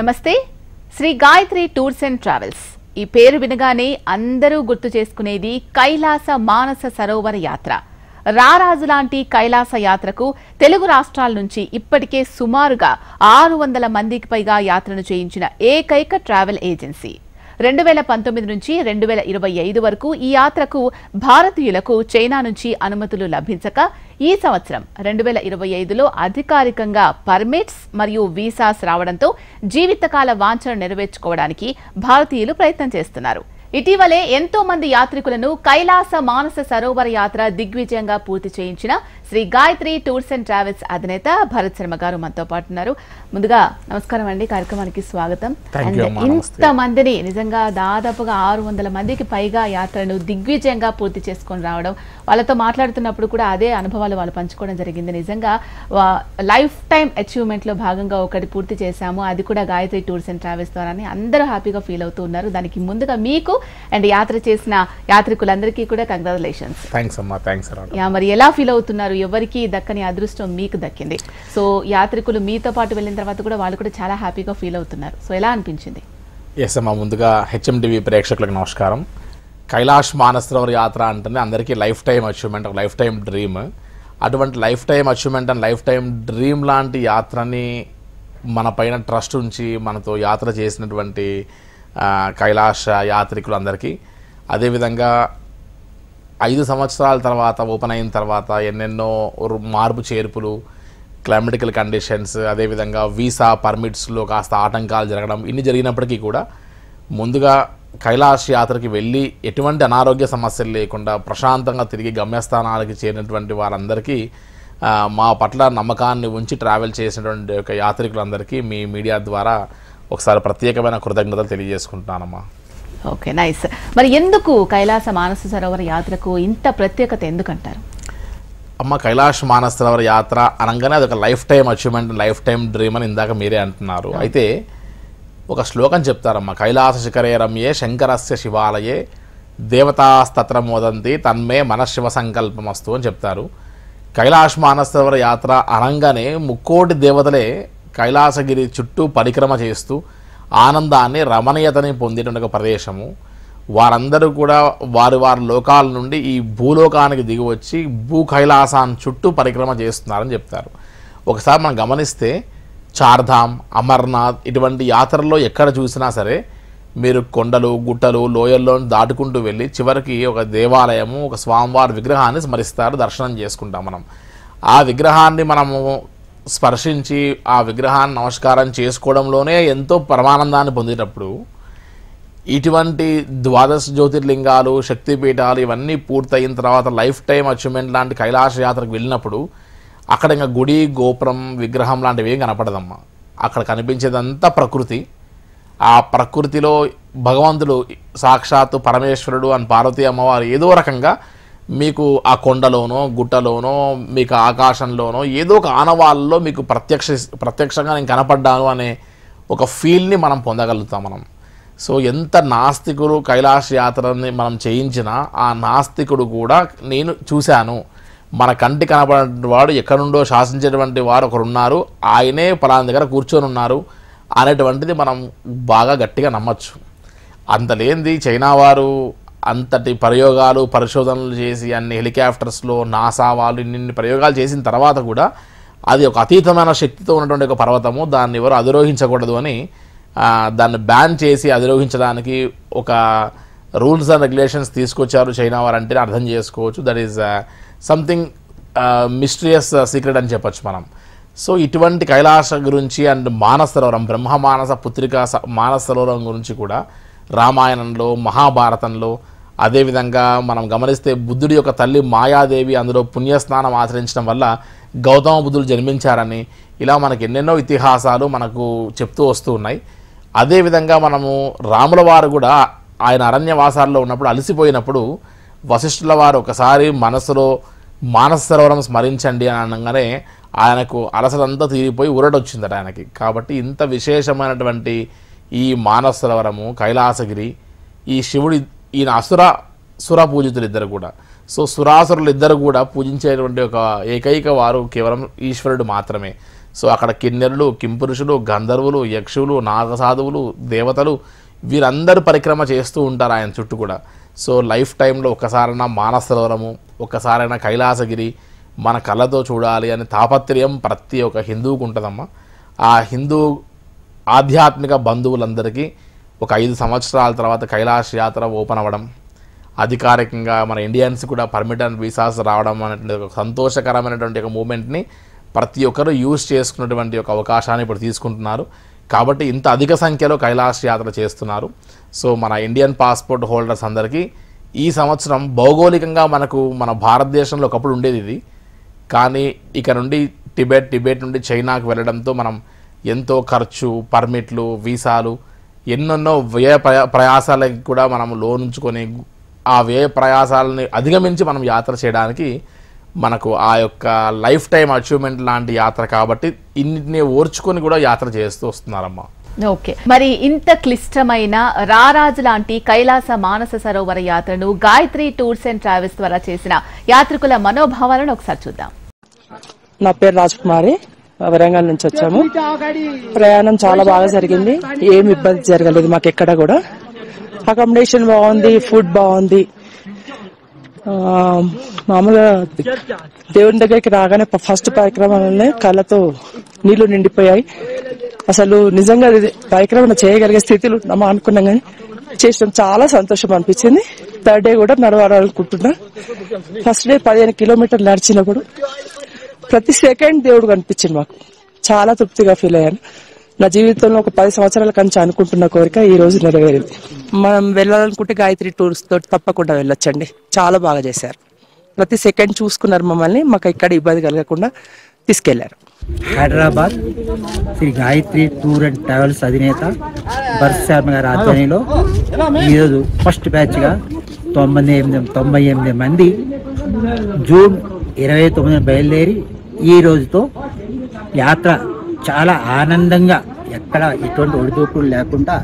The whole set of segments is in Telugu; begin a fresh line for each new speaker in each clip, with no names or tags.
నమస్తే Shri Gayatri tours and travels ఈ పేరు వినగానే అందరూ గుర్తు చేసుకునేది కైలాస మానస సరోవర యాత్ర. రారాజు లాంటి కైలాస యాత్రకు తెలుగు రాష్ట్రాల నుంచి ఇప్పటికే సుమారుగా 600 మందికి పైగా యాత్రను చేయించిన ఏకైక ట్రావెల్ ఏజెన్సీ. 2019 నుంచి 2025 వరకు ఈ యాత్రకు భారతీయులకు చైనా నుంచి అనుమతులు లభించక ఈ సంవత్సరం 2025లో అధికారికంగా పర్మిట్స్ మరియు వీసాస్ రావడంతో జీవితకాల వాంఛను నెరవేర్చుకోవడానికి భారతీయులు ప్రయత్నం చేస్తున్నారు. ఇటీవలే ఎంతో మంది యాత్రికులను కైలాస మానస సరోవర యాత్ర దిగ్విజయంగా పూర్తి చేయించిన Shri Gayatri tours and travels అధినేత భరత్ శర్మ గారు మనతో పాటు ఉన్నారు. ముందుగా నమస్కారం అండి, కార్యక్రమానికి స్వాగతం. ఇంత మందిని నిజంగా దాదాపుగా 600 మందికి పైగా యాత్రను దిగ్విజయంగా పూర్తి చేసుకొని రావడం, వాళ్ళతో మాట్లాడుతున్నప్పుడు కూడా అదే అనుభవాలు వాళ్ళు పంచుకోవడం జరిగింది. నిజంగా లైఫ్ టైం అచీవ్మెంట్ లో భాగంగా ఒకటి పూర్తి చేశాము, అది కూడా గాయత్రి టూర్స్ అండ్ ట్రావెల్స్ ద్వారానే అందరూ హ్యాపీగా ఫీల్ అవుతూ ఉన్నారు. దానికి ముందుగా మీకు అండ్ యాత్ర చేసిన యాత్రికులందరికీ కూడా కంగ్రాచులేషన్స్. మరి ఎలా ఫీల్ అవుతున్నారు? ఎవరికి దక్కని అదృష్టం మీకు దక్కింది. సో యాత్రికులు మీతో పాటు వెళ్ళిన తర్వాత కూడా వాళ్ళు కూడా చాలా హ్యాపీగా ఫీల్ అవుతున్నారు. సో ఎలా అనిపించింది?
ఎస్ అమ్మా, ముందుగా హెచ్ఎంటీవీ ప్రేక్షకులకు నమస్కారం. కైలాష్ మానస సరోవర్ యాత్ర అంటే అందరికీ లైఫ్ టైం అచీవ్మెంట్, ఒక లైఫ్ టైం డ్రీమ్. అటువంటి life time achievement and life time dream లాంటి యాత్రని మన పైన ట్రస్ట్ ఉంచి మనతో యాత్ర చేసినటువంటి కైలాష యాత్రికులందరికీ, అదేవిధంగా 5 సంవత్సరాల తర్వాత ఓపెన్ అయిన తర్వాత ఎన్నెన్నో మార్పు చేర్పులు, క్లైమాటికల్ కండిషన్స్, అదేవిధంగా వీసా పర్మిట్స్లో కాస్త ఆటంకాలు జరగడం, ఇన్ని జరిగినప్పటికీ కూడా ముందుగా కైలాష్ యాత్రకి వెళ్ళి ఎటువంటి అనారోగ్య సమస్యలు లేకుండా ప్రశాంతంగా తిరిగి గమ్యస్థానాలకి చేరినటువంటి వారందరికీ మా పట్ల నమ్మకాన్ని ఉంచి ట్రావెల్ చేసినటువంటి ఒక యాత్రికులందరికీ మీ మీడియా ద్వారా ఒకసారి ప్రత్యేకమైన కృతజ్ఞతలు తెలియజేసుకుంటున్నానమ్మా.
Okay, nice. మరి ఎందుకు కైలాస మానస సరోవర యాత్రకు ఇంత ప్రత్యేకత ఎందుకంటారు?
అమ్మ, కైలాష్ మానస సరోవర యాత్ర అనగానే అది ఒక life time achievement, life time dream అని ఇందాక మీరే అంటున్నారు. అయితే ఒక శ్లోకం చెప్తారమ్మా, కైలాస శిఖరే రమ్యే శంకరస్య శివాలయే దేవతాస్తత్రం మోదంతి తన్మే మనశివ సంకల్పమస్తు అని చెప్తారు. కైలాష్ మానస సరోవర యాత్ర అనగానే 3 కోటి దేవతలే కైలాసగిరి చుట్టూ పరిక్రమ చేస్తూ ఆనందాన్ని, రమణీయతని పొందేటువంటి ఒక ప్రదేశము. వారందరూ కూడా వారి లోకాల నుండి ఈ భూలోకానికి దిగి వచ్చి భూ కైలాసాన్ని చుట్టూ పరిక్రమ చేస్తున్నారని చెప్తారు. ఒకసారి మనం గమనిస్తే చార్ధామ్, అమర్నాథ్ ఇటువంటి యాత్రల్లో ఎక్కడ చూసినా సరే మీరు కొండలు, గుట్టలు, లోయల్లో దాటుకుంటూ వెళ్ళి చివరికి ఒక దేవాలయము, ఒక స్వామివారి విగ్రహాన్ని స్మరిస్తారు, దర్శనం చేసుకుంటాం. మనం ఆ విగ్రహాన్ని మనము స్పర్శించి ఆ విగ్రహాన్ని నమస్కారం చేసుకోవడంలోనే ఎంతో పరమానందాన్ని పొందేటప్పుడు ఇటువంటి 12 జ్యోతిర్లింగాలు, శక్తిపీఠాలు ఇవన్నీ పూర్తయిన తర్వాత లైఫ్ టైం అచీవ్మెంట్ లాంటి కైలాస యాత్రకు వెళ్ళినప్పుడు అక్కడ ఇంకా గుడి, గోపురం, విగ్రహం లాంటివి ఏం కనపడదమ్మా. అక్కడ కనిపించేదంతా ప్రకృతి. ఆ ప్రకృతిలో భగవంతుడు సాక్షాత్తు పరమేశ్వరుడు అని పార్వతీ అమ్మవారు ఏదో రకంగా మీకు ఆ కొండలోనో, గుట్టలోనో, మీకు ఆకాశంలోనో ఏదో ఒక ఆనవాళ్ళలో మీకు ప్రత్యక్షంగా నేను కనపడ్డాను అనే ఒక ఫీల్ని మనం పొందగలుగుతాం మనం. సో ఎంత నాస్తికుడు కైలాస యాత్రని మనం చేయించినా ఆ నాస్తికుడు కూడా నేను చూశాను, మన కంటి కనపడిన వాడు ఎక్కడుండో శాసించేటువంటి వారు ఒకరున్నారు, ఆయనే పలానా దగ్గర కూర్చొని ఉన్నారు అనేటువంటిది మనం బాగా గట్టిగా నమ్మచ్చు. అంతలేంది చైనా వారు అంతటి ప్రయోగాలు, పరిశోధనలు చేసి అన్ని హెలికాప్టర్స్లో నాసా వాళ్ళు ఇన్ని ప్రయోగాలు చేసిన తర్వాత కూడా అది ఒక అతీతమైన శక్తితో ఉన్నటువంటి ఒక పర్వతము, దాన్ని ఎవరు అధిరోహించకూడదు అని దాన్ని బ్యాన్ చేసి అధిరోహించడానికి ఒక రూల్స్ అండ్ రెగ్యులేషన్స్ తీసుకొచ్చారు చైనా వారు అంటే అర్థం చేసుకోవచ్చు. That is something mysterious secret అని చెప్పచ్చు మనం. సో ఇటువంటి కైలాస గురించి అండ్ మానస సరోవరం, బ్రహ్మ మానస పుత్రిక మానస సరోవరం గురించి కూడా రామాయణంలో, మహాభారతంలో, అదేవిధంగా మనం గమనిస్తే బుద్ధుడి యొక్క తల్లి మాయాదేవి అందులో పుణ్యస్నానం ఆచరించడం వల్ల గౌతమ బుద్ధుడు జన్మించారని ఇలా మనకి ఎన్నెన్నో ఇతిహాసాలు మనకు చెప్తూ వస్తూ ఉన్నాయి. అదేవిధంగా మనము రాముల వారు కూడా ఆయన అరణ్యవాసాల్లో ఉన్నప్పుడు అలసిపోయినప్పుడు వశిష్ఠుల వారు ఒకసారి మనసులో మానస సరోవరం స్మరించండి అని అనగానే ఆయనకు అలసలంతా తీరిపోయి ఉరటొచ్చిందట ఆయనకి. కాబట్టి ఇంత విశేషమైనటువంటి ఈ మానస సరోవరము, కైలాసగిరి, ఈ శివుడి ఈయన సుర పూజితులు ఇద్దరు కూడా. సో సురాసురులు ఇద్దరు కూడా పూజించేటువంటి ఒక ఏకైక వారు కేవలం ఈశ్వరుడు మాత్రమే. సో అక్కడ కిన్నెరులు, కింపురుషులు, గంధర్వులు, యక్షులు, నాగసాధువులు, దేవతలు వీరందరూ పరిక్రమ చేస్తూ ఉంటారు ఆయన చుట్టూ కూడా. సో లైఫ్ టైంలో ఒక్కసారైనా మానసరోవరము, ఒక్కసారైనా కైలాసగిరి మన కళ్ళతో చూడాలి అనే తాపత్రయం ప్రతి ఒక్క హిందువుకు ఉంటుందమ్మా. ఆ హిందూ ఆధ్యాత్మిక బంధువులందరికీ ఒక 5 సంవత్సరాల తర్వాత కైలాస యాత్ర ఓపెన్ అవ్వడం, అధికారికంగా మన ఇండియన్స్ కూడా పర్మిట్ అండ్ వీసాస్ రావడం అనేటువంటి ఒక సంతోషకరమైనటువంటి ఒక మూమెంట్ని ప్రతి ఒక్కరూ యూజ్ చేసుకున్నటువంటి ఒక అవకాశాన్ని ఇప్పుడు తీసుకుంటున్నారు. కాబట్టి ఇంత అధిక సంఖ్యలో కైలాస యాత్ర చేస్తున్నారు. సో మన ఇండియన్ పాస్పోర్ట్ హోల్డర్స్ అందరికీ ఈ సంవత్సరం భౌగోళికంగా మనకు మన భారతదేశంలో ఒకప్పుడు ఉండేది ఇది, కానీ ఇక నుండి టిబెట్ నుండి చైనాకు వెళ్ళడంతో మనం ఎంతో ఖర్చు, పర్మిట్లు, వీసాలు, ఎన్నెన్నో వ్యయ ప్రయాసాలకి కూడా మనం లోనుంచుకొని ఆ వ్యయ ప్రయాసాలని అధిగమించి మనం యాత్ర చేయడానికి మనకు ఆ యొక్క లైఫ్ టైం అచీవ్మెంట్ లాంటి యాత్ర కాబట్టి ఇన్నిటిని ఓర్చుకొని కూడా యాత్ర చేస్తూ వస్తున్నారమ్మా.
ఓకే, మరి ఇంత క్లిష్టమైన రారాజు లాంటి కైలాస మానస సరోవర యాత్రను గాయత్రి టూర్స్ అండ్ ట్రావెల్స్ ద్వారా చేసిన యాత్రికుల మనోభావాలను ఒకసారి చూద్దాం.
నా పేరు రాజకుమారి, వరంగల్ నుంచి వచ్చాము. ప్రయాణం చాలా బాగా జరిగింది, ఏమి ఇబ్బంది జరగలేదు మాకు ఎక్కడ కూడా. అకామిడేషన్ బాగుంది, ఫుడ్ బాగుంది. మామూలుగా దేవుని దగ్గరికి రాగానే ఫస్ట్ పరిక్రమలోనే కళ్ళతో నీళ్లు నిండిపోయాయి. అసలు నిజంగా పరిక్రమణ చేయగలిగే స్థితిలో ఉన్నామా అనుకున్నాం, కానీ చేసిన చాలా సంతోషం అనిపించింది. థర్డ్ డే కూడా నడవాలనుకుంటున్నా. ఫస్ట్ డే 15 కిలోమీటర్లు నడిచినప్పుడు ప్రతి సెకండ్ దేవుడు కనిపించింది మాకు. చాలా తృప్తిగా ఫీల్ అయ్యాను. నా జీవితంలో ఒక 10 సంవత్సరాల కంచి అనుకుంటున్న కోరిక ఈ రోజు నెరవేరింది. మనం వెళ్ళాలనుకుంటే గాయత్రి టూర్స్ తోటి తప్పకుండా వెళ్ళొచ్చండి. చాలా బాగా చేశారు, ప్రతి సెకండ్ చూసుకున్నారు మమ్మల్ని. మాకు ఇక్కడ ఇబ్బంది కలగకుండా తీసుకెళ్లారు.
Hyderabad Shri Gayatri tour and travels అధినేత భరత్ శర్మ గారి ఆధ్వర్యంలో ఈరోజు ఫస్ట్ బ్యాచ్గా 98 మంది జూన్ 29 బయలుదేరి ఈ రోజుతో యాత్ర చాలా ఆనందంగా ఎక్కడ ఎటువంటి ఒడిదోపులు లేకుండా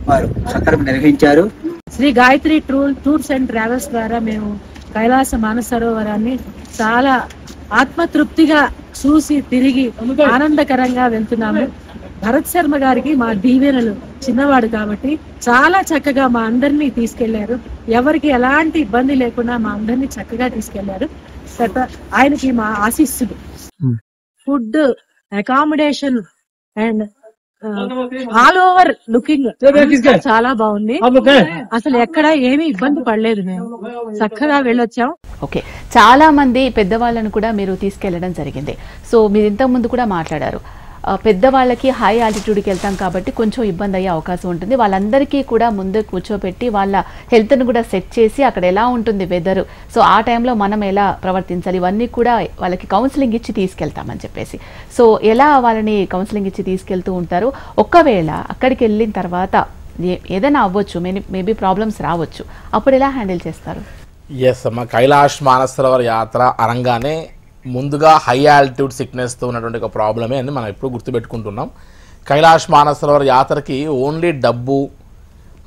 వారు సక్రమంగా నిర్వహించారు.
Shri Gayatri tours and travels ద్వారా మేము కైలాస మానస సరోవరాన్ని చాలా ఆత్మతృప్తిగా చూసి తిరిగి ఆనందకరంగా వెళ్తున్నాము. భరత్ శర్మ గారికి మా దీవెనలు. చిన్నవాడు కాబట్టి చాలా చక్కగా మా అందరినీ తీసుకెళ్లారు. ఎవరికి ఎలాంటి ఇబ్బంది లేకుండా మా అందరినీ చక్కగా తీసుకెళ్లారు. ఆయనకి మా ఆశీస్సులు. Food, accommodation and all over looking చాలా బాగుంది. అసలు ఎక్కడ ఏమీ ఇబ్బంది పడలేదు, మేము చక్కగా వెళ్ళొచ్చాం.
ఓకే, చాలా మంది పెద్దవాళ్ళను కూడా మీరు తీసుకెళ్లడం జరిగింది. సో మీరు ఇంతకు ముందు కూడా మాట్లాడారు, పెద్దవాళ్ళకి హై ఆల్టిట్యూడ్కి వెళ్తాం కాబట్టి కొంచెం ఇబ్బంది అయ్యే అవకాశం ఉంటుంది. వాళ్ళందరికీ కూడా ముందు కూర్చోపెట్టి వాళ్ళ హెల్త్ను కూడా సెట్ చేసి అక్కడ ఎలా ఉంటుంది వెదర్, సో ఆ టైంలో మనం ఎలా ప్రవర్తించాలి, ఇవన్నీ కూడా వాళ్ళకి కౌన్సిలింగ్ ఇచ్చి తీసుకెళ్తామని చెప్పేసి. సో ఎలా వాళ్ళని కౌన్సిలింగ్ ఇచ్చి తీసుకెళ్తూ ఉంటారు. ఒకవేళ అక్కడికి వెళ్ళిన తర్వాత ఏదైనా అవ్వచ్చు, మేబీ ప్రాబ్లమ్స్ రావచ్చు, అప్పుడు ఎలా హ్యాండిల్ చేస్తారు?
ఎస్ అమ్మ, కైలాష్ మానస సరోవర్ యాత్ర అనగానే ముందుగా హై ఆల్టిట్యూడ్ సిక్నెస్తో ఉన్నటువంటి ఒక ప్రాబ్లమే అని మనం ఎప్పుడు గుర్తుపెట్టుకుంటున్నాం. కైలాష్ మానస సరోవర్ యాత్రకి ఓన్లీ డబ్బు,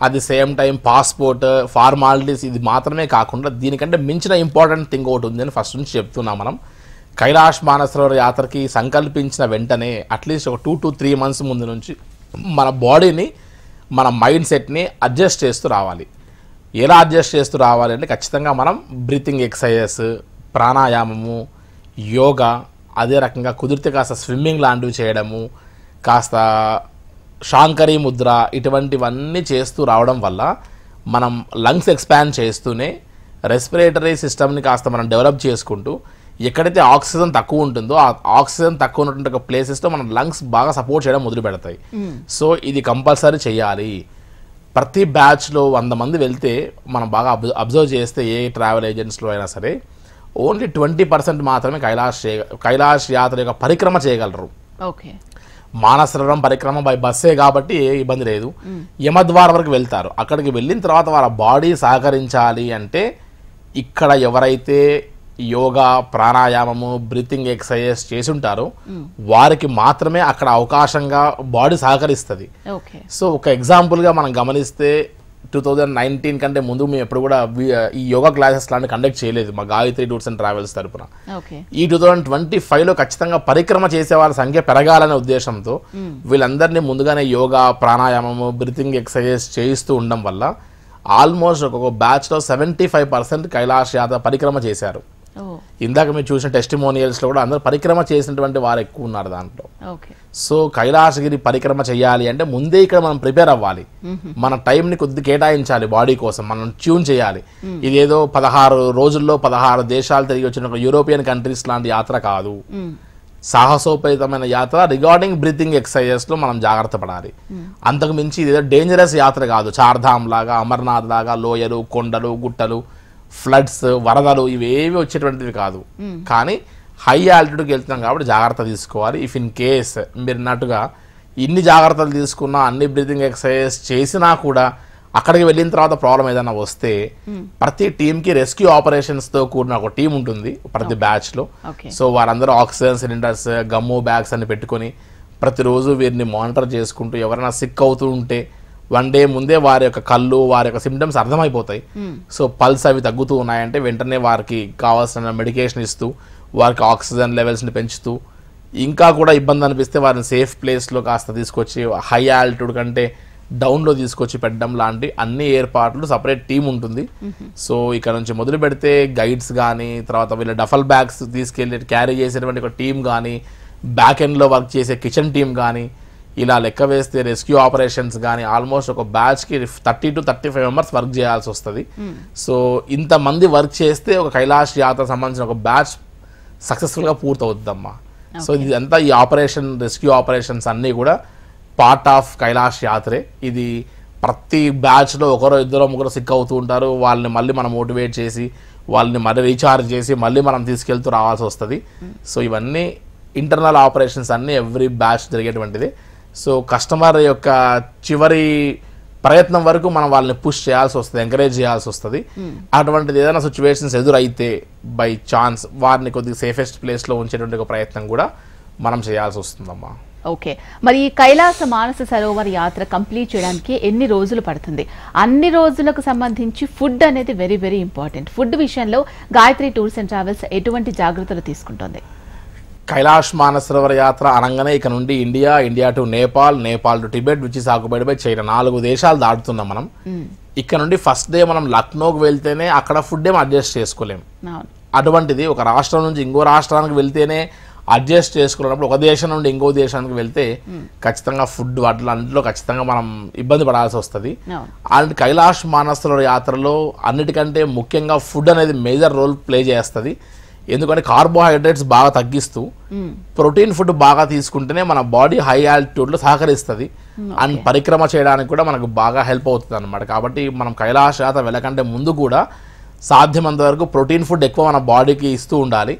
అది సేమ్ టైం పాస్పోర్ట్, ఫార్మాలిటీస్ ఇది మాత్రమే కాకుండా దీనికంటే మించిన ఇంపార్టెంట్ థింగ్ ఒకటి ఉందని ఫస్ట్ నుంచి చెప్తున్నాం మనం. కైలాష్ మానస సరోవర్ యాత్రకి సంకల్పించిన వెంటనే అట్లీస్ట్ ఒక 2 to 3 months ముందు నుంచి మన బాడీని, మన మైండ్ సెట్ని అడ్జస్ట్ చేస్తూ రావాలి. ఎలా అడ్జస్ట్ చేస్తూ రావాలి అంటే ఖచ్చితంగా మనం బ్రీతింగ్ ఎక్సర్సైజెస్, ప్రాణాయామము, యోగా, అదే రకంగా కుదిరితే కాస్త స్విమ్మింగ్ లాంటివి చేయడము, కాస్త శాంకరీ ముద్ర, ఇటువంటివన్నీ చేస్తూ రావడం వల్ల మనం లంగ్స్ ఎక్స్పాండ్ చేస్తూనే రెస్పిరేటరీ సిస్టమ్ని కాస్త మనం డెవలప్ చేసుకుంటూ ఎక్కడైతే ఆక్సిజన్ తక్కువ ఉంటుందో ఆ ఆక్సిజన్ తక్కువ ఉన్నటువంటి ఒక ప్లేసెస్లో మనం లంగ్స్ బాగా సపోర్ట్ చేయడం మొదలు పెడతాయి. సో ఇది కంపల్సరీ చేయాలి. ప్రతి బ్యాచ్లో 100 మంది వెళ్తే మనం బాగా అబ్జర్వ్ చేస్తే ఏ ట్రావెల్ ఏజెంట్స్లో అయినా సరే ఓన్లీ 20% మాత్రమే కైలాష్ యాత్ర యొక్క పరిక్రమ చేయగలరు.
ఓకే,
మానసరోవరం పరిక్రమ బై బస్సే కాబట్టి ఏ ఇబ్బంది లేదు. యమద్వారం వరకు వెళ్తారు. అక్కడికి వెళ్ళిన తర్వాత వాళ్ళ బాడీ సహకరించాలి అంటే ఇక్కడ ఎవరైతే యోగా, ప్రాణాయామము, బ్రీతింగ్ ఎక్సర్సైజ్ చేసి ఉంటారో వారికి మాత్రమే అక్కడ అవకాశంగా బాడీ సహకరిస్తుంది. సో ఒక ఎగ్జాంపుల్గా మనం గమనిస్తే 2019 కంటే ముందు మేము ఎప్పుడు కూడా ఈ యోగా క్లాసెస్ లాంటి కండక్ట్ చేయలేదు మా గాయత్రి టూర్స్ అండ్ ట్రావెల్స్ తరపున. ఈ 2025లో ఖచ్చితంగా పరిక్రమ చేసే వాళ్ళ సంఖ్య పెరగాలనే ఉద్దేశంతో వీళ్ళందరినీ ముందుగానే యోగా, ప్రాణాయామము, బ్రీతింగ్ ఎక్సర్సైజెస్ చేయిస్తూ ఉండడం వల్ల ఆల్మోస్ట్ ఒక్కొక్క బ్యాచ్లో 75% కైలాష్ యాత్ర పరిక్రమ చేశారు. ఇందాక మీరు చూసిన టెస్టిమోనియల్స్లో కూడా అందరూ పరిక్రమ చేసినటువంటి వారు ఎక్కువ ఉన్నారు దాంట్లో. సో కైలాసగిరి పరిక్రమ చేయాలి అంటే ముందే ఇక్కడ మనం ప్రిపేర్ అవ్వాలి, మన టైంని కొద్దిగా కేటాయించాలి బాడీ కోసం, మనం ట్యూన్ చేయాలి. ఇదేదో 16 రోజుల్లో 16 దేశాలు తిరిగి వచ్చిన యూరోపియన్ కంట్రీస్ లాంటి యాత్ర కాదు, సాహసోపేతమైన యాత్ర. రిగార్డింగ్ బ్రీతింగ్ ఎక్సర్సైజెస్ లో మనం జాగ్రత్త పడాలి. అంతకు మించి ఇదేదో డేంజరస్ యాత్ర కాదు, చార్ధామ్ లాగా, అమర్నాథ్ లాగా లోయలు, కొండలు, గుట్టలు, ఫ్లడ్స్, వరదలు ఇవేవి వచ్చేటువంటివి కాదు. కానీ హై ఆల్టిట్యూడ్కి వెళ్తున్నాం కాబట్టి జాగ్రత్త తీసుకోవాలి. ఇఫ్ ఇన్ కేస్ మీరు అన్నట్టుగా ఇన్ని జాగ్రత్తలు తీసుకున్నా, అన్ని బ్రీతింగ్ ఎక్సర్సైజ్ చేసినా కూడా అక్కడికి వెళ్ళిన తర్వాత ప్రాబ్లం ఏదైనా వస్తే ప్రతి టీంకి రెస్క్యూ ఆపరేషన్స్తో కూడిన ఒక టీం ఉంటుంది ప్రతి బ్యాచ్లో. సో వారందరూ ఆక్సిజన్ సిలిండర్స్, గమ్మో బ్యాగ్స్ అని పెట్టుకొని ప్రతిరోజు వీరిని మానిటర్ చేసుకుంటూ ఎవరైనా సిక్ అవుతూ ఉంటే 1 డే ముందే వారి యొక్క కళ్ళు, వారి యొక్క సిమ్టమ్స్ అర్థమైపోతాయి. సో పల్స్ అవి తగ్గుతూ ఉన్నాయంటే వెంటనే వారికి కావాల్సిన మెడికేషన్ ఇస్తూ వారికి ఆక్సిజన్ లెవెల్స్ని పెంచుతూ, ఇంకా కూడా ఇబ్బంది అనిపిస్తే వారిని సేఫ్ ప్లేస్లో కాస్త తీసుకొచ్చి హై ఆల్టిట్యూడ్ కంటే డౌన్లో తీసుకొచ్చి పెట్టడం లాంటి అన్ని ఏర్పాట్లు సపరేట్ టీం ఉంటుంది. సో ఇక్కడ నుంచి మొదలు పెడితే గైడ్స్ కానీ, తర్వాత వీళ్ళ డఫల్ బ్యాగ్స్ తీసుకెళ్ళి క్యారీ చేసేటువంటి ఒక టీం కానీ, బ్యాక్ ఎండ్లో వర్క్ చేసే కిచెన్ టీం కానీ, ఇలా లెక్క వేస్తే రెస్క్యూ ఆపరేషన్స్ కానీ ఆల్మోస్ట్ ఒక బ్యాచ్కి 30 to 35 మెంబర్స్ వర్క్ చేయాల్సి వస్తుంది. సో ఇంతమంది వర్క్ చేస్తే ఒక కైలాష్ యాత్ర సంబంధించిన ఒక బ్యాచ్ సక్సెస్ఫుల్గా పూర్తవుతుందమ్మా. సో ఇదంతా ఈ ఆపరేషన్, రెస్క్యూ ఆపరేషన్స్ అన్నీ కూడా పార్ట్ ఆఫ్ కైలాష్ యాత్రే. ఇది ప్రతి బ్యాచ్లో ఒకరో ఇద్దరు ముగ్గురు సిక్ అవుతూ ఉంటారు, వాళ్ళని మళ్ళీ మనం మోటివేట్ చేసి వాళ్ళని మళ్ళీ రీఛార్జ్ చేసి మళ్ళీ మనం తీసుకెళ్తూ రావాల్సి వస్తుంది. సో ఇవన్నీ ఇంటర్నల్ ఆపరేషన్స్ అన్నీ ఎవ్రీ బ్యాచ్ జరిగేటువంటిది. సో కస్టమర్ యొక్క చివరి ప్రయత్నం వరకు మనం వాళ్ళని పుష్ చేయాల్సి వస్తుంది, ఎంకరేజ్ చేయాల్సి వస్తుంది. అటువంటిది ఏదైనా సిచ్యువేషన్స్ ఎదురైతే బై ఛాన్స్ వారిని కొద్దిగా సేఫెస్ట్ ప్లేస్లో ఉంచేటువంటి ఒక ప్రయత్నం కూడా మనం చేయాల్సి వస్తుందమ్మా.
ఓకే, మరి ఈ కైలాస మానస సరోవర్ యాత్ర కంప్లీట్ చేయడానికి ఎన్ని రోజులు పడుతుంది? అన్ని రోజులకు సంబంధించి ఫుడ్ అనేది వెరీ వెరీ ఇంపార్టెంట్. ఫుడ్ విషయంలో గాయత్రి టూర్స్ అండ్ ట్రావెల్స్ ఎటువంటి జాగ్రత్తలు తీసుకుంటుంది?
కైలాష్ మానస సరోవర్ యాత్ర అనగానే ఇక నుండి India to Nepal, Nepal to Tibet, which is occupied by China, 4 దేశాలు దాటుతున్నాం మనం. ఇక్కడ నుండి ఫస్ట్ డే మనం లక్నోకి వెళ్తేనే అక్కడ ఫుడ్ ఏమో అడ్జస్ట్ చేసుకోలేం. అటువంటిది ఒక రాష్ట్రం నుంచి ఇంకో రాష్ట్రానికి వెళ్తేనే అడ్జస్ట్ చేసుకున్నప్పుడు ఒక దేశం నుండి ఇంకో దేశానికి వెళ్తే ఖచ్చితంగా ఫుడ్ వాటిలో ఖచ్చితంగా మనం ఇబ్బంది పడాల్సి వస్తుంది. అలాంటి కైలాష్ మానస సరోవర్ యాత్రలో అన్నిటికంటే ముఖ్యంగా ఫుడ్ అనేది మేజర్ రోల్ ప్లే చేస్తుంది. ఎందుకంటే కార్బోహైడ్రేట్స్ బాగా తగ్గిస్తూ ప్రోటీన్ ఫుడ్ బాగా తీసుకుంటేనే మన బాడీ హై ఆల్టిట్యూడ్లో సహకరిస్తుంది అండ్ పరిక్రమ చేయడానికి కూడా మనకు బాగా హెల్ప్ అవుతుంది అనమాట. కాబట్టి మనం కైలాష్ యాత్ర వెళ్ళకంటే ముందు కూడా సాధ్యమంత వరకు ప్రోటీన్ ఫుడ్ ఎక్కువ మన బాడీకి ఇస్తూ ఉండాలి.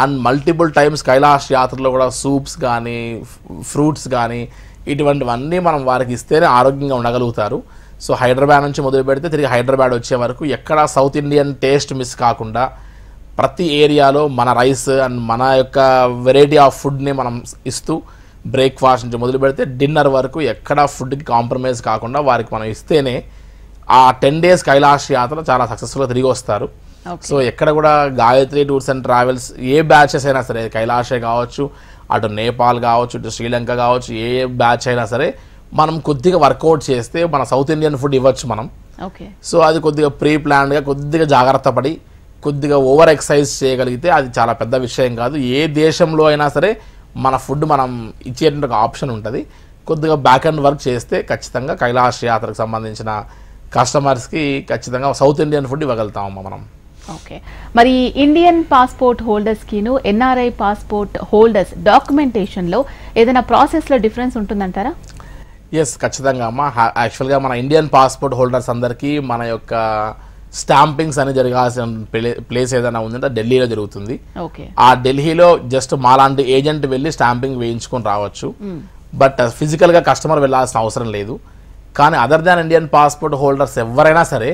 అండ్ మల్టిపుల్ టైమ్స్ కైలాష్ యాత్రలో కూడా సూప్స్ కానీ, ఫ్రూట్స్ కానీ ఇటువంటివన్నీ మనం వారికి ఇస్తేనే ఆరోగ్యంగా ఉండగలుగుతారు. సో హైదరాబాద్ నుంచి మొదలు పెడితే తిరిగి హైదరాబాద్ వచ్చే వరకు ఎక్కడ సౌత్ ఇండియన్ టేస్ట్ మిస్ కాకుండా ప్రతి ఏరియాలో మన రైస్ అండ్ మన యొక్క వెరైటీ ఆఫ్ ఫుడ్ని మనం ఇస్తూ బ్రేక్ఫాస్ట్ నుంచి మొదలు పెడితే డిన్నర్ వరకు ఎక్కడ ఫుడ్కి కాంప్రమైజ్ కాకుండా వారికి మనం ఇస్తేనే ఆ 10 days కైలాష్ యాత్ర చాలా సక్సెస్ఫుల్గా తిరిగి వస్తారు. సో ఎక్కడ కూడా Gayatri tours and travels A batches అయినా సరే, కైలాషే కావచ్చు, అటు నేపాల్ కావచ్చు, ఇటు శ్రీలంక కావచ్చు, ఏ బ్యాచ్ అయినా సరే మనం కొద్దిగా వర్కౌట్ చేస్తే మన సౌత్ ఇండియన్ ఫుడ్ ఇవ్వచ్చు మనం. సో అది కొద్దిగా ప్రీ ప్లాన్డ్గా కొద్దిగా జాగ్రత్త పడి కొద్దిగా ఓవర్ ఎక్సర్సైజ్ చేయగలిగితే అది చాలా పెద్ద విషయం కాదు. ఏ దేశంలో అయినా సరే మన ఫుడ్ మనం ఇచ్చేటువంటి ఒక ఆప్షన్ ఉంటుంది. కొద్దిగా బ్యాక్ అండ్ వర్క్ చేస్తే ఖచ్చితంగా కైలాష్ యాత్రకు సంబంధించిన కస్టమర్స్కి ఖచ్చితంగా సౌత్ ఇండియన్ ఫుడ్ ఇవ్వగలుగుతామమ్మా మనం.
ఓకే, మరి ఇండియన్ పాస్పోర్ట్ హోల్డర్స్కిను ఎన్ఆర్ఐ పాస్పోర్ట్ హోల్డర్స్ డాక్యుమెంటేషన్లో ఏదైనా ప్రాసెస్లో డిఫరెన్స్ ఉంటుందంటారా?
ఎస్, ఖచ్చితంగా అమ్మా. యాక్చువల్గా మన ఇండియన్ పాస్పోర్ట్ హోల్డర్స్ అందరికీ మన యొక్క స్టాంపింగ్స్ అని జరగాల్సిన ప్లేస్ ఏదైనా ఉందంటే ఢిల్లీలో జరుగుతుంది. ఆ ఢిల్లీలో జస్ట్ మాలాంటి ఏజెంట్ వెళ్ళి స్టాంపింగ్ వేయించుకొని రావచ్చు. బట్ ఫిజికల్గా కస్టమర్ వెళ్ళాల్సిన అవసరం లేదు. కానీ other than Indian passport holders ఎవరైనా సరే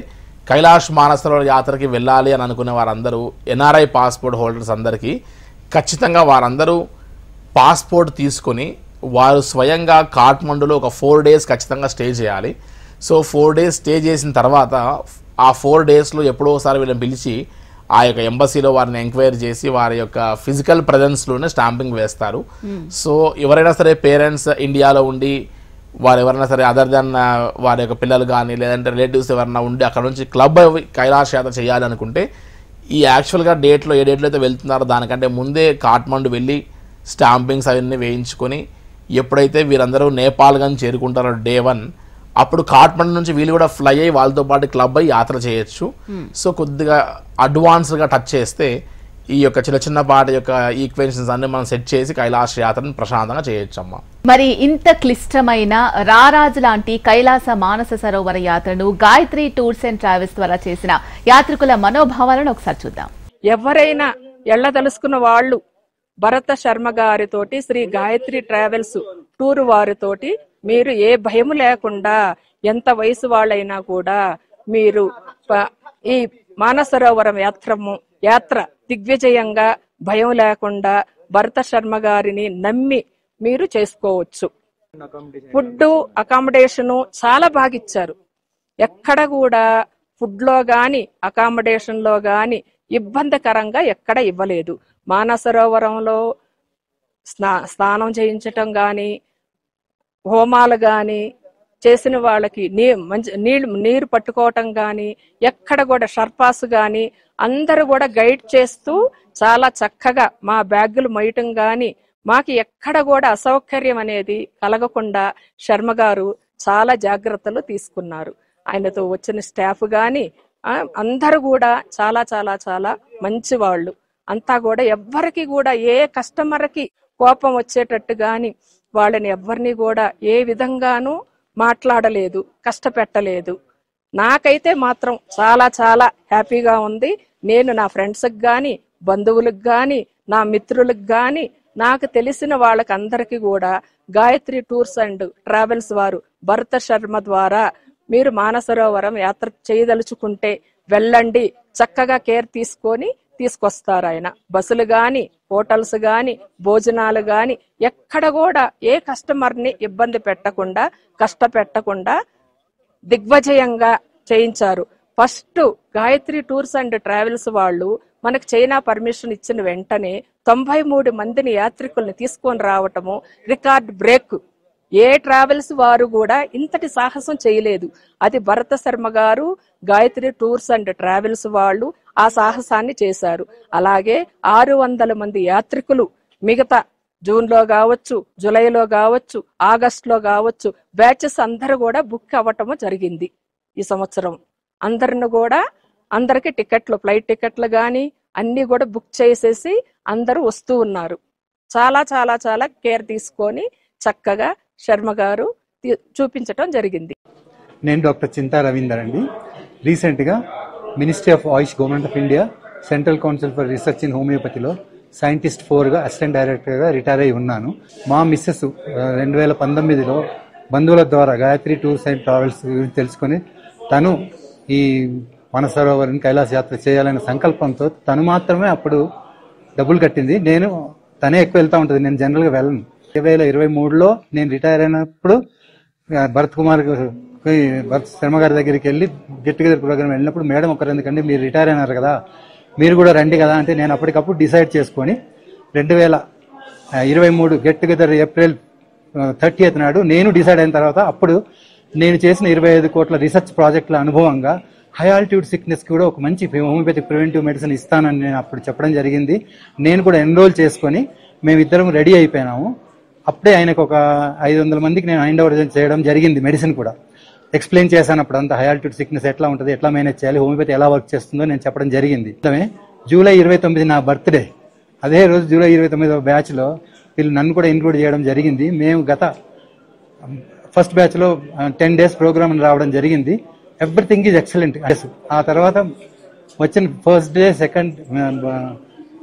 కైలాష్ మానస సరోవర్ యాత్రకి వెళ్ళాలి అని అనుకునే వారందరూ, ఎన్ఆర్ఐ పాస్పోర్ట్ హోల్డర్స్ అందరికీ ఖచ్చితంగా వారందరూ పాస్పోర్ట్ తీసుకొని వారు స్వయంగా కాఠ్మండూలో ఒక 4 days ఖచ్చితంగా స్టే చేయాలి. సో 4 days స్టే చేసిన తర్వాత ఆ 4 daysలో ఎప్పుడో ఒకసారి వీళ్ళని పిలిచి ఆ యొక్క ఎంబసీలో వారిని ఎంక్వైరీ చేసి వారి యొక్క ఫిజికల్ ప్రజెన్స్లోనే స్టాంపింగ్ వేస్తారు. సో ఎవరైనా సరే పేరెంట్స్ ఇండియాలో ఉండి వారు ఎవరైనా సరే అదర్ దెన్ వారి యొక్క పిల్లలు కానీ లేదంటే రిలేటివ్స్ ఎవరైనా ఉండి అక్కడ నుంచి క్లబ్ కైలాష్ యాత్ర చేయాలనుకుంటే ఈ యాక్చువల్గా డేట్లో ఏ డేట్లో అయితే వెళ్తున్నారో దానికంటే ముందే కాఠ్మండు వెళ్ళి స్టాంపింగ్స్ అవన్నీ వేయించుకొని ఎప్పుడైతే వీరందరూ నేపాల్ కానీ చేరుకుంటారో Day 1 అప్పుడు కాఠ్మండు నుంచి వీళ్ళు కూడా ఫ్లై అయ్యి వాళ్ళతో పాటు క్లబ్ అయ్యి యాత్ర చేయొచ్చు. సో కొద్దిగా అడ్వాన్స్గా టచ్ చేస్తే ఈ యొక్క చిన్న పాటి యొక్క ఈక్వేషన్స్ అన్ని మనం సెట్ చేసి కైలాస యాత్రను ప్రశాంతంగా చేయొచ్చమ్మా.
మరి ఇంత క్లిష్టమైన రారాజు లాంటి కైలాస మానస సరోవర యాత్రను గాయత్రి టూర్స్ అండ్ ట్రావెల్స్ ద్వారా చేసిన యాత్రికుల మనోభావాలను ఒకసారి చూద్దాం.
ఎవరైనా ఎళ్ళదలుసుకున్న వాళ్ళు భరత శర్మ గారితోటి శ్రీ గాయత్రి ట్రావెల్స్ టూర్ వారితోటి మీరు ఏ భయం లేకుండా ఎంత వయసు వాళ్ళైనా కూడా మీరు ఈ మానసరోవరం యాత్ర దిగ్విజయంగా భయం లేకుండా భరత శర్మ గారిని నమ్మి మీరు చేసుకోవచ్చు. ఫుడ్ అకామిడేషన్ చాలా బాగా ఇచ్చారు. ఎక్కడ కూడా ఫుడ్ లో గాని అకామిడేషన్ లో గాని ఇబ్బందికరంగా ఎక్కడ ఇవ్వలేదు. మానసరోవరంలో స్నానం చేయించటం గాని హోమాలు గాని చేసిన వాళ్ళకి నీరు పట్టుకోవటం గాని ఎక్కడ కూడా షర్పాస్ గాని అందరూ కూడా గైడ్ చేస్తూ చాలా చక్కగా మా బ్యాగులు మొయ్యటం గాని మాకు ఎక్కడ కూడా అసౌకర్యం అనేది కలగకుండా శర్మ గారు చాలా జాగ్రత్తలు తీసుకున్నారు. ఆయనతో వచ్చిన స్టాఫ్ గాని అందరూ కూడా చాలా చాలా చాలా మంచి వాళ్ళు. అంతా కూడా ఎవ్వరికి కూడా ఏ కస్టమర్కి కోపం వచ్చేటట్టు గాని వాళ్ళని ఎవ్వరిని కూడా ఏ విధంగానూ మాట్లాడలేదు, కష్టపెట్టలేదు. నాకైతే మాత్రం చాలా చాలా హ్యాపీగా ఉంది. నేను నా ఫ్రెండ్స్కి గాని బంధువులకు గాని నా మిత్రులకు గాని నాకు తెలిసిన వాళ్ళకి అందరికీ కూడా గాయత్రి టూర్స్ అండ్ ట్రావెల్స్ వారు భరత శర్మ ద్వారా మీరు మానసరోవరం యాత్ర చేయదలుచుకుంటే వెళ్ళండి, చక్కగా కేర్ తీసుకొస్తారు ఆయన. బస్సులు గాని హోటల్స్ గాని భోజనాలు గాని ఎక్కడ కూడా ఏ కస్టమర్ని ఇబ్బంది పెట్టకుండా కష్టపెట్టకుండా దిగ్విజయంగా చేయించారు. First Gayatri tours and travels వాళ్ళు మనకు చైనా పర్మిషన్ ఇచ్చిన వెంటనే 93 మందిని యాత్రికుల్ని తీసుకొని రావటము రికార్డ్ బ్రేక్. ఏ ట్రావెల్స్ వారు కూడా ఇంతటి సాహసం చేయలేదు. అది భరత శర్మ గారు గాయత్రి టూర్స్ అండ్ ట్రావెల్స్ వాళ్ళు ఆ సాహసాన్ని చేశారు. అలాగే 600 మంది యాత్రికులు మిగతా జూన్లో కావచ్చు, జూలైలో కావచ్చు, ఆగస్టులో కావచ్చు బ్యాచెస్ అందరూ కూడా బుక్ అవ్వటము జరిగింది. ఈ సంవత్సరం అందరికి టికెట్లు, ఫ్లైట్ టికెట్లు గాని అన్ని కూడా బుక్ చేసేసి అందరూ వస్తూ ఉన్నారు. చాలా చాలా చాలా కేర్ తీసుకొని చక్కగా శర్మ గారు చూపించటం జరిగింది.
నేను డాక్టర్ చింతా రవీందర్ అండి. రీసెంట్గా ministry of Ayush government of India central council for research in హోమియోపతిలో సైంటిస్ట్ 4గా అసిస్టెంట్ డైరెక్టర్గా రిటైర్ అయి ఉన్నాను. మా మిస్సెస్ 2019లో బంధువుల ద్వారా గాయత్రి టూర్స్ అండ్ ట్రావెల్స్ గురించి తెలుసుకొని తను ఈ మానసరోవరం కైలాస యాత్ర చేయాలనే సంకల్పంతో తను మాత్రమే అప్పుడు డబ్బులు కట్టింది. తనే ఎక్కువ వెళ్తూ ఉంటుంది, నేను జనరల్గా వెళ్ళను. 2023లో నేను రిటైర్ అయినప్పుడు భరత్ శర్మ గారి దగ్గరికి వెళ్ళి గెట్ టుగెదర్ ప్రోగ్రామ్ వెళ్ళినప్పుడు మేడం ఒకరు ఎందుకంటే మీరు రిటైర్ అయినారు కదా, మీరు కూడా రండి కదా అంటే నేను అప్పటికప్పుడు డిసైడ్ చేసుకొని 2023 గెట్ టుగెదర్ April 30th నాడు నేను డిసైడ్ అయిన తర్వాత అప్పుడు నేను చేసిన 25 కోట్ల రీసెర్చ్ ప్రాజెక్టుల అనుభవంగా హై ఆల్టిట్యూడ్ సిక్నెస్ కూడా ఒక మంచి హోమియోపతిక్ ప్రివెంటివ్ మెడిసిన్ ఇస్తానని నేను అప్పుడు చెప్పడం జరిగింది. నేను కూడా ఎన్రోల్ చేసుకొని మేమిద్దరం రెడీ అయిపోయినాము. అప్పుడే ఆయనకు ఒక 500 మందికి నేను హ్యాండ్ ఓవర్ చేయడం జరిగింది. మెడిసిన్ కూడా ఎక్స్ప్లెయిన్ చేశాను అప్పుడు అంతా హై ఆల్టిట్యూడ్ సిక్నెస్ ఎట్లా ఉంటుంది, ఎట్లా మేనేజ్ చేయాలి, హోమియోపతి ఎలా వర్క్ చేస్తుందో నేను చెప్పడం జరిగింది. జూలై 29 నా బర్త్డే, అదే రోజు జూలై 29వ బ్యాచ్లో వీళ్ళు నన్ను కూడా ఇంక్లూడ్ చేయడం జరిగింది. మేము గత ఫస్ట్ బ్యాచ్లో 10 days ప్రోగ్రామ్ రావడం జరిగింది. Everything is excellent. ఆ తర్వాత వచ్చిన ఫస్ట్ డే సెకండ్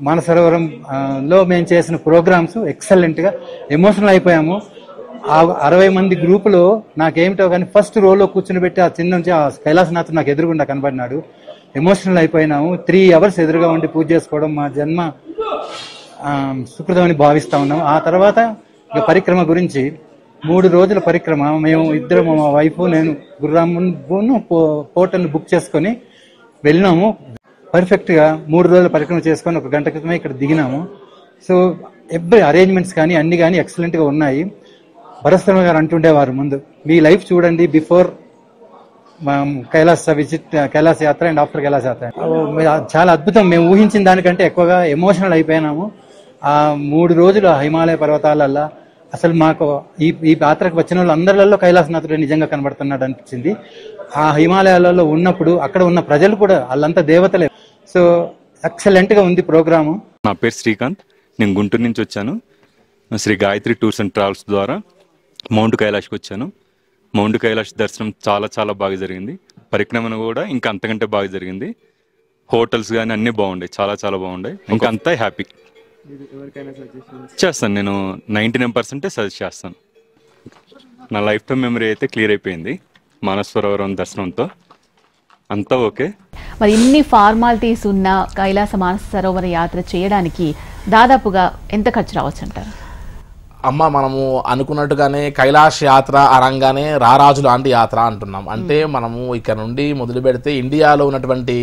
మానసరోవరం లో మేము చేసిన ప్రోగ్రామ్స్ ఎక్సలెంట్గా ఎమోషనల్ అయిపోయాము. ఆ 60 మంది గ్రూపులో నాకేమిటో కానీ ఫస్ట్ రోలో కూర్చుని పెట్టి ఆ చిన్న నుంచి ఆ కైలాసనాథ్ నాకు ఎదురుగుండా కనబడినాడు. ఎమోషనల్ అయిపోయినాము. 3 hours ఎదురుగా ఉండి పూజ చేసుకోవడం మా జన్మ సుకృతమని భావిస్తా ఉన్నాము. ఆ తర్వాత ఇక పరిక్రమ గురించి 3 రోజుల పరిక్రమ. మేము ఇద్దరం, మా వైఫ్, నేను గుర్రామును పోర్టల్ని బుక్ చేసుకొని వెళ్ళినాము. పర్ఫెక్ట్గా 3 రోజుల పరిక్రమ చేసుకొని 1 గంట క్రితమే ఇక్కడ దిగినాము. సో ఎవ్రీ అరేంజ్మెంట్స్ కానీ అన్ని కానీ ఎక్సలెంట్గా ఉన్నాయి. భరత్ శర్మ గారు అంటుండేవారు ముందు, మీ లైఫ్ చూడండి బిఫోర్ కైలాస యాత్ర అండ్ ఆఫ్టర్ కైలాస యాత్ర. చాలా అద్భుతం. మేము ఊహించిన దానికంటే ఎక్కువగా ఎమోషనల్ అయిపోయినాము. ఆ 3 రోజులు హిమాలయ పర్వతాలల్లో అసలు మాకు ఈ యాత్రకు వచ్చిన వాళ్ళు అందరిలో కైలాసనాథుడు నిజంగా కనబడుతున్నాడు అనిపించింది. ఆ హిమాలయాలలో ఉన్నప్పుడు అక్కడ ఉన్న ప్రజలు కూడా వాళ్ళంతా దేవతలే. సో ఎక్సలెంట్ గా ఉంది ప్రోగ్రాము.
నా పేరు శ్రీకాంత్, నేను గుంటూరు నుంచి వచ్చాను. Shri Gayatri tours and travels ద్వారా మౌంట్ కైలాష్కి వచ్చాను. మౌంట్ కైలాష్ దర్శనం చాలా చాలా బాగా జరిగింది. పరిక్రమణ కూడా ఇంకా అంతకంటే బాగా జరిగింది. హోటల్స్ కానీ అన్నీ బాగుంటాయి, చాలా చాలా బాగుంటాయి. ఇంకా అంతా హ్యాపీ చేస్తాను. నేను 99% సజెస్ట్ చేస్తాను. నా లైఫ్ టైం మెమరీ అయితే క్లియర్ అయిపోయింది మానస సరోవరం దర్శనంతో. అంతా ఓకే.
మరి ఇన్ని ఫార్మాలిటీస్ ఉన్న కైలాస మానస సరోవర యాత్ర చేయడానికి దాదాపుగా ఎంత ఖర్చు రావచ్చు అంటారు?
అమ్మ, మనము అనుకున్నట్టుగానే కైలాష్ యాత్ర అనగానే రారాజు లాంటి యాత్ర అంటున్నాం. అంటే మనము ఇక్కడ నుండి మొదలు పెడితే ఇండియాలో ఉన్నటువంటి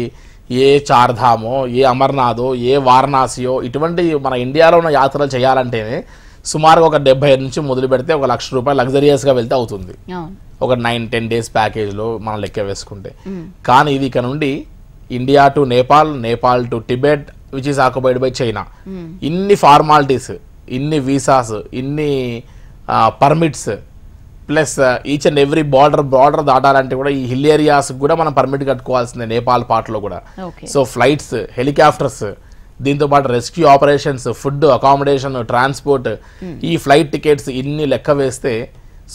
ఏ చార్ధామో, ఏ అమర్నాథో, ఏ వారణాసియో, ఇటువంటి మన ఇండియాలో ఉన్న యాత్రలు చేయాలంటేనే సుమారుగా ఒక 70 నుంచి మొదలు పెడితే ఒక ₹1,00,000 లగ్జరియస్గా వెళ్తే అవుతుంది. ఒక 9-10 డేస్ ప్యాకేజ్లో మనం లెక్క వేసుకుంటే. కానీ ఇది ఇక్కడ నుండి India to Nepal, Nepal to Tibet, which is occupied by China. ఇన్ని ఫార్మాలిటీస్, ఇన్ని వీసాస్, ఇన్ని permits, plus each and every border దాటాలంటే కూడా ఈ హిల్ ఏరియాస్ కూడా మనం పర్మిట్ కట్టుకోవాల్సిందే నేపాల్ పార్ట్లో కూడా. సో ఫ్లైట్స్, హెలికాప్టర్స్, దీంతో పాటు rescue operations, food, accommodation, transport, ఈ ఫ్లైట్ టికెట్స్ ఇన్ని లెక్క వేస్తే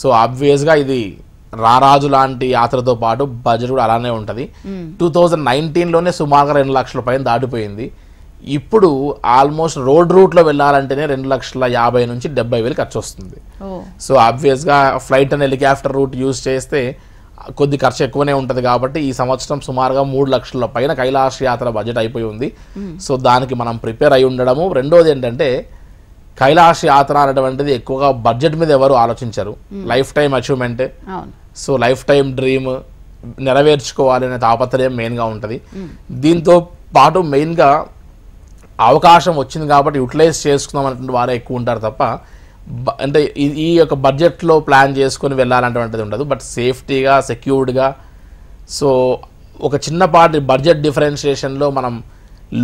సో ఆబ్వియస్గా ఇది రారాజు లాంటి యాత్రతో పాటు బడ్జెట్ కూడా అలానే ఉంటుంది. 2019లోనే సుమారుగా 2 లక్షల పైన దాటిపోయింది. ఇప్పుడు ఆల్మోస్ట్ రోడ్ రూట్లో వెళ్ళాలంటేనే 2,50,000 నుంచి 70,000 ఖర్చు వస్తుంది. సో ఆబ్వియస్గా flight and helicopter route use చేస్తే కొద్ది ఖర్చు ఎక్కువనే ఉంటుంది. కాబట్టి ఈ సంవత్సరం సుమారుగా 3 లక్షల పైన కైలాష్ యాత్ర బడ్జెట్ అయిపోయి ఉంది. సో దానికి మనం ప్రిపేర్ అయి ఉండడము. రెండోది ఏంటంటే కైలాష్ యాత్ర అనేటువంటిది ఎక్కువగా బడ్జెట్ మీద ఎవరు ఆలోచించరు. Lifetime achievement, so lifetime dream నెరవేర్చుకోవాలి అనే తాపత్రయం మెయిన్గా ఉంటుంది. దీంతో పాటు మెయిన్గా అవకాశం వచ్చింది కాబట్టి యూటిలైజ్ చేసుకుందాం అనేటువంటి వారే ఎక్కువ ఉంటారు తప్ప అంటే ఈ యొక్క బడ్జెట్లో ప్లాన్ చేసుకొని వెళ్ళాలనేటువంటిది ఉండదు. బట్ సేఫ్టీగా, సెక్యూర్డ్గా, సో ఒక చిన్నపాటి బడ్జెట్ డిఫరెన్షియేషన్లో మనం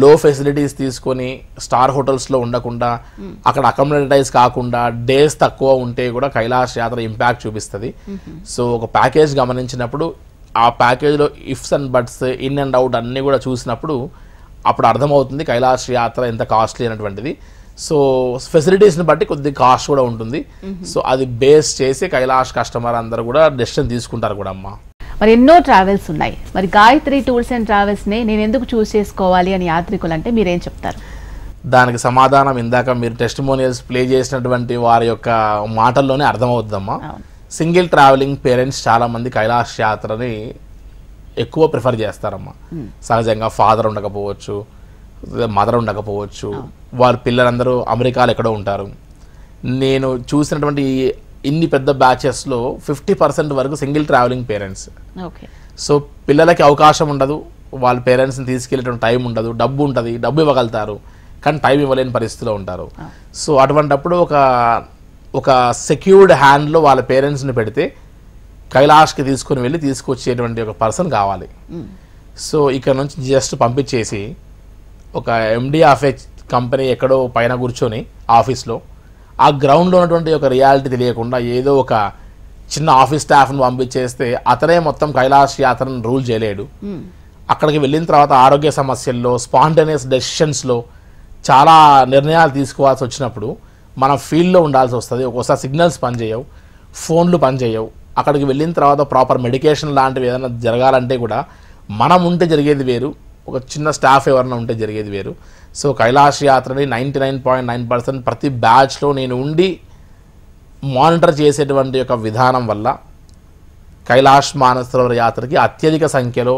లో ఫెసిలిటీస్ తీసుకొని స్టార్ హోటల్స్లో ఉండకుండా, అక్కడ అకామిడేటైజ్ కాకుండా డేస్ తక్కువ ఉంటే కూడా కైలాష్ యాత్ర ఇంపాక్ట్ చూపిస్తుంది. సో ఒక ప్యాకేజ్ గమనించినప్పుడు ఆ ప్యాకేజ్లో ifs and buts, in and out అన్నీ కూడా చూసినప్పుడు అప్పుడు అర్థమవుతుంది కైలాష్ యాత్ర ఎంత కాస్ట్లీ అనేటువంటిది. సో ఫెసిలిటీస్ని బట్టి కొద్ది కాస్ట్ కూడా ఉంటుంది. సో అది బేస్ చేసి కైలాష్ కస్టమర్ అందరూ కూడా డెసిషన్ తీసుకుంటారు కూడా. అమ్మ,
మరి ఎన్నో ట్రావెల్స్ ఉన్నాయి, మరి గాయత్రి టూర్స్ అండ్ ట్రావెల్స్ని నేను ఎందుకు చూస్ చేసుకోవాలి అని యాత్రికులు అంటే మీరేం చెప్తారు?
దానికి సమాధానం ఇందాక మీరు టెస్టిమోనియల్స్ ప్లే చేసినటువంటి వారి యొక్క మాటల్లోనే అర్థమవుతుందమ్మా. సింగిల్ ట్రావెలింగ్ పేరెంట్స్ చాలామంది కైలాష్ యాత్రని ఎక్కువ ప్రిఫర్ చేస్తారమ్మా. సహజంగా ఫాదర్ ఉండకపోవచ్చు, మదర్ ఉండకపోవచ్చు, వాళ్ళ పిల్లలందరూ అమెరికాలో ఎక్కడో ఉంటారు. నేను చూసినటువంటి ఇన్ని పెద్ద బ్యాచెస్లో 50% వరకు సింగిల్ ట్రావెలింగ్ పేరెంట్స్. సో పిల్లలకి అవకాశం ఉండదు, వాళ్ళ పేరెంట్స్ని తీసుకెళ్ళేటువంటి టైం ఉండదు. డబ్బు ఉంటుంది, డబ్బు ఇవ్వగలుగుతారు కానీ టైం ఇవ్వలేని పరిస్థితిలో ఉంటారు. సో అటువంటప్పుడు ఒక సెక్యూర్డ్ హ్యాండ్లో వాళ్ళ పేరెంట్స్ని పెడితే కైలాష్కి తీసుకుని వెళ్ళి తీసుకొచ్చేటువంటి ఒక పర్సన్ కావాలి. సో ఇక్కడ నుంచి జస్ట్ పంపించేసి ఒక ఎండి ఆఫ్ ఏ కంపెనీ ఎక్కడో పైన కూర్చొని ఆఫీస్లో ఆ గ్రౌండ్లో ఉన్నటువంటి ఒక రియాలిటీ తెలియకుండా ఏదో ఒక చిన్న ఆఫీస్ స్టాఫ్ను పంపించేస్తే అతనే మొత్తం కైలాష్ యాత్రను రూల్ చేయలేడు. అక్కడికి వెళ్ళిన తర్వాత ఆరోగ్య సమస్యల్లో, స్పాంటేనియస్ డెసిషన్స్లో చాలా నిర్ణయాలు తీసుకోవాల్సి వచ్చినప్పుడు మనం ఫీల్డ్లో ఉండాల్సి వస్తుంది. ఒక్కోసారి సిగ్నల్స్ పనిచేయవు, ఫోన్లు పనిచేయవు. అక్కడికి వెళ్ళిన తర్వాత ప్రాపర్ మెడికేషన్ లాంటివి ఏదైనా జరగాలంటే కూడా మనం ఉంటే జరిగేది వేరు, ఒక చిన్న స్టాఫ్ ఎవరైనా ఉంటే జరిగేది వేరు. సో కైలాష్ యాత్రని 99.9% ప్రతి బ్యాచ్లో నేను ఉండి మానిటర్ చేసేటువంటి ఒక విధానం వల్ల కైలాష్ మానస సరోవర యాత్రకి అత్యధిక సంఖ్యలో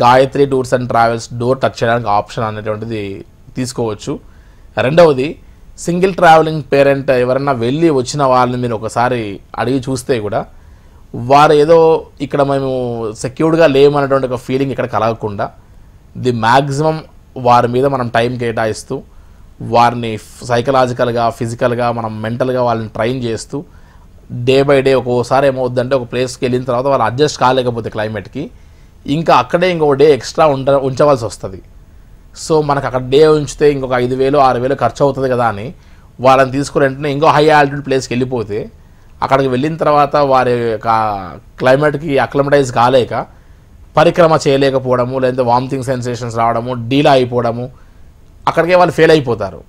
Gayatri tours and travels door touch చేయడానికి ఆప్షన్ అనేటువంటిది తీసుకోవచ్చు. రెండవది సింగిల్ ట్రావెలింగ్ పేరెంట్ ఎవరన్నా వెళ్ళి వచ్చిన వాళ్ళని మీరు ఒకసారి అడిగి చూస్తే కూడా వారు ఏదో ఇక్కడ మేము సెక్యూర్డ్గా లేమన్నటువంటి ఒక ఫీలింగ్ ఇక్కడ కలగకుండా ది మ్యాక్సిమం వారి మీద మనం టైం కేటాయిస్తూ వారిని సైకలాజికల్గా ఫిజికల్గా మనం మెంటల్గా వాళ్ళని ట్రైన్ చేస్తూ డే బై డే ఒక్కోసారి ఏమవుద్దంటే ఒక ప్లేస్కి వెళ్ళిన తర్వాత వాళ్ళు అడ్జస్ట్ కాలేకపోతే క్లైమేట్కి ఇంకా అక్కడే ఇంకొక డే ఎక్స్ట్రా ఉంచవలసి వస్తుంది. సో మనకు అక్కడ డే ఉంచితే ఇంకొక 5,000 6,000 ఖర్చు అవుతుంది కదా అని వాళ్ళని తీసుకుని వెంటనే ఇంకో హై ఆల్టిట్యూడ్ ప్లేస్కి వెళ్ళిపోతే అక్కడికి వెళ్ళిన తర్వాత వారి క్లైమేట్కి అక్లమటైజ్ కాలేక పరిక్రమ చేయలేకపోవడము, లేదంటే వామిటింగ్ సెన్సేషన్స్ రావడము, డీలా అయిపోవడము, అక్కడికే వాళ్ళు ఫెయిల్ అయిపోతారు.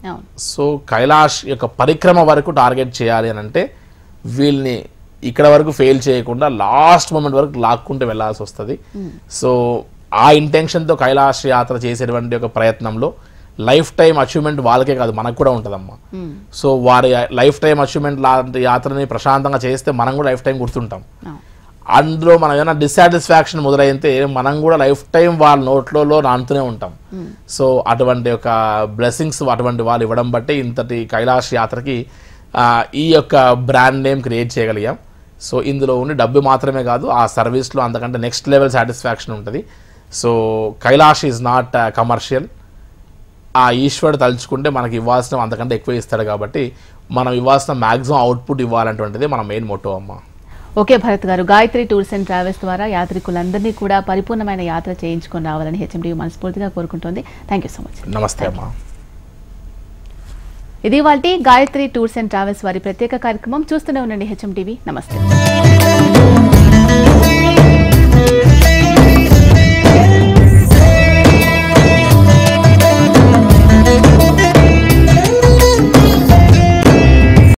సో కైలాష్ యొక్క పరిక్రమ వరకు టార్గెట్ చేయాలి అని అంటే వీళ్ళని ఇక్కడ వరకు ఫెయిల్ చేయకుండా లాస్ట్ మూమెంట్ వరకు లాక్కుంటూ వెళ్ళాల్సి వస్తుంది. సో ఆ ఇంటెన్షన్తో కైలాష్ యాత్ర చేసేటువంటి ఒక ప్రయత్నంలో లైఫ్ టైం అచీవ్మెంట్ వాళ్ళకే కాదు మనకు కూడా ఉంటుందమ్మా. సో వారి లైఫ్ టైం అచీవ్మెంట్ లాంటి యాత్రని ప్రశాంతంగా చేస్తే మనం కూడా లైఫ్ టైం గుర్తుంటాం. అందులో మనం ఏమైనా డిస్సాటిస్ఫాక్షన్ మొదలైతే మనం కూడా లైఫ్ టైం వాళ్ళ నోట్లలో నానుతూనే ఉంటాం. సో అటువంటి ఒక బ్లెస్సింగ్స్ అటువంటి వాళ్ళు ఇవ్వడం బట్టి ఇంతటి కైలాష్ యాత్రకి ఈ యొక్క బ్రాండ్ నేమ్ క్రియేట్ చేయగలిగాం. సో ఇందులో ఉండి డబ్బు మాత్రమే కాదు, ఆ సర్వీస్లో అంతకంటే నెక్స్ట్ లెవెల్ సాటిస్ఫాక్షన్ ఉంటుంది. So Kailash is not commercial. ఆ ఈశ్వరుడు తలుచుకుంటే మనకి ఇవ్వాల్సిన అంతకంటే ఎక్కువ ఇస్తాడు కాబట్టి మనం ఇవ్వాల్సిన మ్యాక్సిమం అవుట్పుట్ ఇవ్వాలంటువంటిది మన మెయిన్ మోటో అమ్మ.
ఓకే భరత్ గారు, గాయత్రి టూర్స్ అండ్ ట్రావెల్స్ ద్వారా యాత్రికులందరినీ కూడా పరిపూర్ణమైన యాత్ర చేయించుకొని రావాలని హెచ్ఎంటీవీ మనస్ఫూర్తిగా కోరుకుంటోంది. Thank you so much.
నమస్తే అమ్మా.
ఇది వాటి గాయత్రి టూర్స్ అండ్ ట్రావెల్స్ వారి ప్రత్యేక కార్యక్రమం. చూస్తూనే ఉండండి హెచ్ఎంటీవీ. నమస్తే.